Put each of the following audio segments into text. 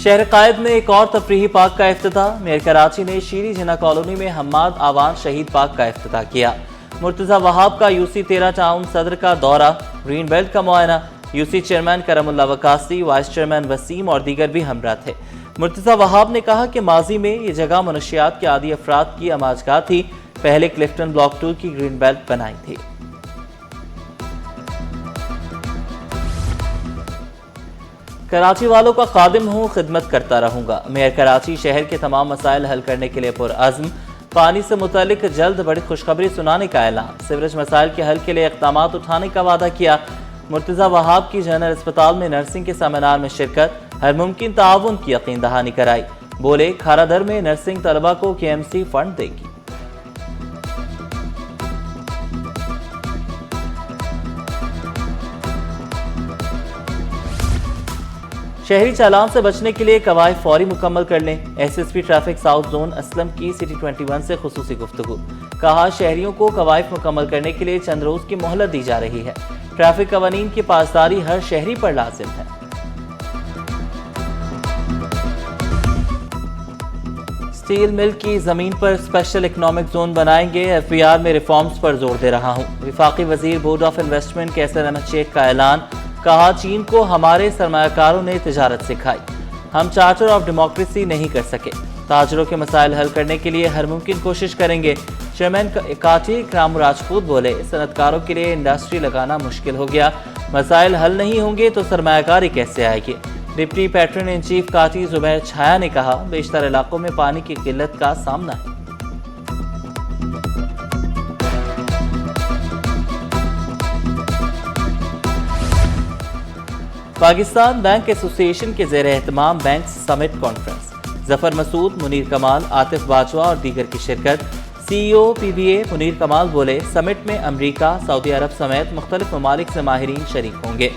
شہر قائد میں ایک اور تفریحی پارک کا افتتاح۔ میئر کراچی نے شیری جناح کالونی میں حماد آوان شہید پارک کا افتتاح کیا۔ مرتضی وہاب کا UC 13 ٹاؤن صدر کا دورہ، گرین بیلٹ کا معائنہ۔ UC چیئرمین کرم اللہ وقاصی، وائس چیئرمین وسیم اور دیگر بھی ہمراہ تھے۔ مرتضی وہاب نے کہا کہ ماضی میں یہ جگہ منشیات کے عادی افراد کی اماجگاہ تھی، پہلے کلفٹن بلاک 2 کی گرین بیلٹ بنائی تھی۔ کراچی والوں کا خادم ہوں، خدمت کرتا رہوں گا۔ میئر کراچی شہر کے تمام مسائل حل کرنے کے لیے پرعزم۔ پانی سے متعلق جلد بڑی خوشخبری سنانے کا اعلان۔ سیوریج مسائل کے حل کے لیے اقدامات اٹھانے کا وعدہ کیا۔ مرتضی وہاب کی جنرل اسپتال میں نرسنگ کے سیمینار میں شرکت، ہر ممکن تعاون کی یقین دہانی کرائی۔ بولے کھارا در میں نرسنگ طلبہ کو KMC فنڈ دے گی۔ شہری چالان سے بچنے کے لیے قواعد فوری مکمل کر لیں۔ SSP traffic south zone Aslam کی سٹی 21 سے خصوصی گفتگو۔ کہا شہریوں کو قواعد مکمل کرنے کے لیے چند روز کی مہلت دی جا رہی ہے۔ ٹریفک قوانین کی پاسداری ہر شہری پر لازم ہے۔ سٹیل مل کی زمین پر اسپیشل اکنامک زون بنائیں گے۔ FBR میں ریفارمز پر زور دے رہا ہوں۔ وفاقی وزیر بورڈ آف انویسٹمنٹ کیسر احمد شیخ کا اعلان۔ کہا چین کو ہمارے سرمایہ کاروں نے تجارت سکھائی، ہم چارٹر آف ڈیموکریسی نہیں کر سکے۔ تاجروں کے مسائل حل کرنے کے لیے ہر ممکن کوشش کریں گے۔ چیئرمین کاٹی اکرام راجپوت بولے صنعت کاروں کے لیے انڈسٹری لگانا مشکل ہو گیا، مسائل حل نہیں ہوں گے تو سرمایہ کاری کیسے آئے گی۔ ڈپٹی پیٹرن ان چیف کاٹی زبیر چھایا نے کہا بیشتر علاقوں میں پانی کی قلت کا سامنا ہے۔ پاکستان بینک ایسوسی ایشن کے زیر اہتمام بینک سمٹ کانفرنس۔ ظفر مسعود، منیر کمال، عاطف باجوہ اور دیگر کی شرکت۔ CEO PBA منیر کمال بولے سمٹ میں امریکہ، سعودی عرب سمیت مختلف ممالک سے ماہرین شریک ہوں گے۔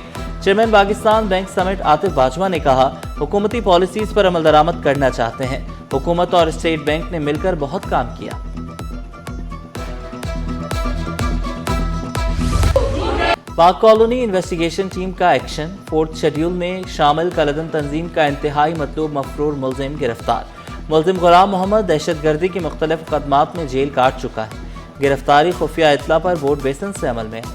چیئرمین پاکستان بینک سمٹ عاطف باجوہ نے کہا حکومتی پالیسیز پر عمل درآمد کرنا چاہتے ہیں۔ حکومت اور اسٹیٹ بینک نے مل کر بہت کام کیا۔ پاک کالونی انویسٹیگیشن ٹیم کا ایکشن۔ 4 شیڈیول میں شامل کالعدم تنظیم کا انتہائی مطلوب مفرور ملزم گرفتار۔ ملزم غلام محمد دہشت گردی کی مختلف مقدمات میں جیل کاٹ چکا ہے۔ گرفتاری خفیہ اطلاع پر ووٹ بیسن سے عمل میں ہے۔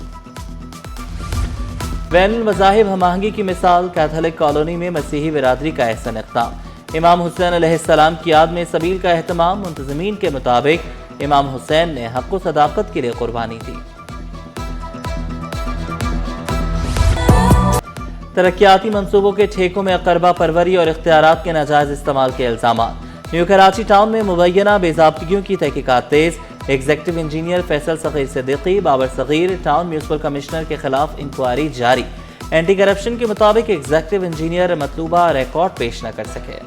بین المذاہب ہم آہنگی کی مثال۔ کیتھولک کالونی میں مسیحی برادری کا احسن اقدام۔ امام حسین علیہ السلام کی یاد میں سبیل کا اہتمام۔ منتظمین کے مطابق امام حسین نے حق و صداقت کے لیے قربانی دی۔ ترقیاتی منصوبوں کے ٹھیکوں میں اقربا پروری اور اختیارات کے ناجائز استعمال کے الزامات۔ نیو کراچی ٹاؤن میں مبینہ بے ضابطگیوں کی تحقیقات تیز۔ ایگزیکٹو انجینئر فیصل صغیر صدیقی، بابر صغیر، ٹاؤن میونسپل کمشنر کے خلاف انکوائری جاری۔ اینٹی کرپشن کے مطابق ایگزیکٹو انجینئر مطلوبہ ریکارڈ پیش نہ کر سکے۔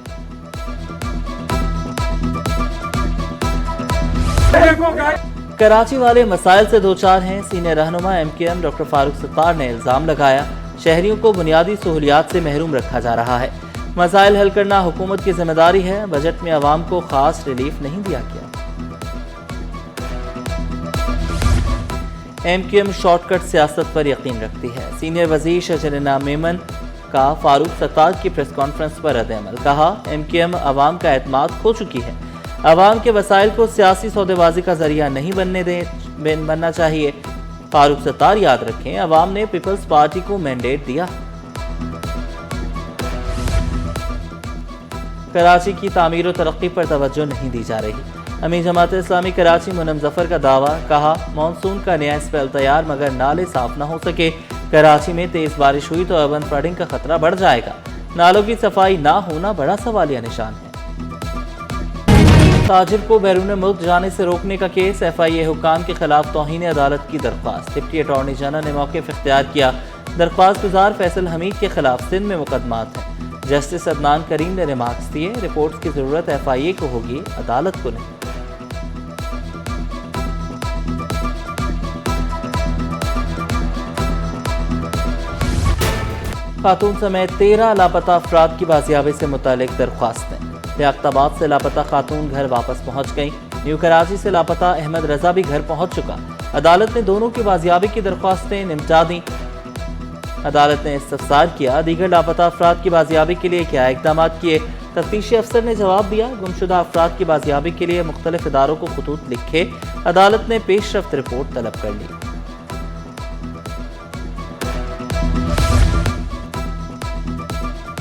کراچی والے مسائل سے دوچار ہیں۔ سینئر رہنما MKM ڈاکٹر فاروق ستار نے الزام لگایا شہریوں کو بنیادی سہولیات سے محروم رکھا جا رہا ہے۔ مسائل حل کرنا حکومت کی ذمہ داری ہے، بجٹ میں عوام کو خاص ریلیف نہیں دیا گیا۔ MKM شارٹ کٹ سیاست پر یقین رکھتی ہے۔ سینئر وزیر شجرینا میمن کا فاروق ستار کی پریس کانفرنس پر رد عمل۔ کہا MKM عوام کا اعتماد کھو چکی ہے، عوام کے وسائل کو سیاسی سودے بازی کا ذریعہ نہیں بننا چاہیے۔ فاروق ستار یاد رکھیں عوام نے پیپلز پارٹی کو مینڈیٹ دیا۔ کراچی کی تعمیر و ترقی پر توجہ نہیں دی جا رہی۔ امیر جماعت اسلامی کراچی منم ظفر کا دعویٰ۔ کہا مانسون کا نیا اسپیل تیار مگر نالے صاف نہ ہو سکے۔ کراچی میں تیز بارش ہوئی تو اربن فلڈنگ کا خطرہ بڑھ جائے گا۔ نالوں کی صفائی نہ ہونا بڑا سوالیہ نشان ہے۔ تاجر کو بیرون ملک جانے سے روکنے کا کیس۔ FIA حکام کے خلاف توہین عدالت کی درخواست۔ ڈپٹی اٹارنی جنرل نے موقف اختیار کیا۔ درخواست گزار فیصل حمید کے خلاف سندھ میں مقدمات ہیں۔ جسٹس عدنان کریم نے ریمارکس دیے رپورٹس کی ضرورت FIA کو ہوگی، عدالت کو نہیں۔ خاتون سمیت 13 لاپتہ افراد کی بازیابی سے متعلق درخواستیں۔ لیاقت آباد سے لاپتہ خاتون گھر واپس پہنچ گئیں۔ نیو کراچی سے لاپتہ احمد رضا بھی گھر پہنچ چکا۔ عدالت نے دونوں کی بازیابی کی درخواستیں نمٹا دیں۔ عدالت نے استفسار کیا دیگر لاپتہ افراد کی بازیابی کے لیے کیا اقدامات کیے۔ تفتیشی افسر نے جواب دیا گمشدہ افراد کی بازیابی کے لیے مختلف اداروں کو خطوط لکھے۔ عدالت نے پیش رفت رپورٹ طلب کر لی۔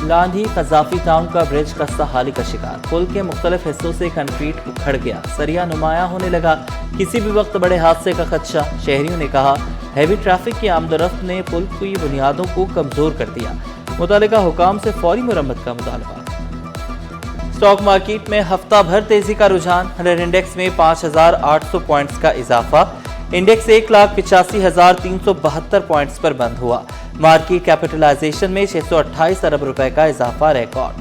لاندھی قذافی ٹاؤن کا برج خستہ حالی کا شکار، پل کے مختلف حصوں سے کنکریٹ اکھڑ گیا، سریا نمایاں ہونے لگا، کسی بھی وقت بڑے حادثے کا خدشہ۔ شہریوں نے کہا ہیوی ٹریفک کی آمد و رفت نے پل کی بنیادوں کو کمزور کر دیا، متعلقہ حکام سے فوری مرمت کا مطالبہ۔ اسٹاک مارکیٹ میں ہفتہ بھر تیزی کا رجحان، ہنر انڈیکس میں 5,800 پوائنٹس کا اضافہ، انڈیکس 1,85,372 پوائنٹس پر بند ہوا، مارکیٹ کیپٹلائزیشن میں 628 ارب روپے کا اضافہ ریکارڈ۔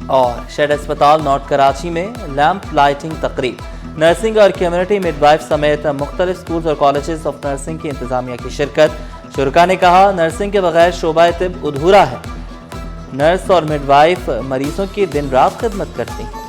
اور شیڈ اسپتال نارتھ کراچی میں لیمپ لائٹنگ تقریب، نرسنگ اور کمیونٹی مڈ وائف سمیت مختلف سکولز اور کالجز آف نرسنگ کی انتظامیہ کی شرکت۔ شرکاء نے کہا نرسنگ کے بغیر شعبہ طب ادھورا ہے، نرس اور مڈ وائف مریضوں کی دن رات خدمت کرتی ہیں۔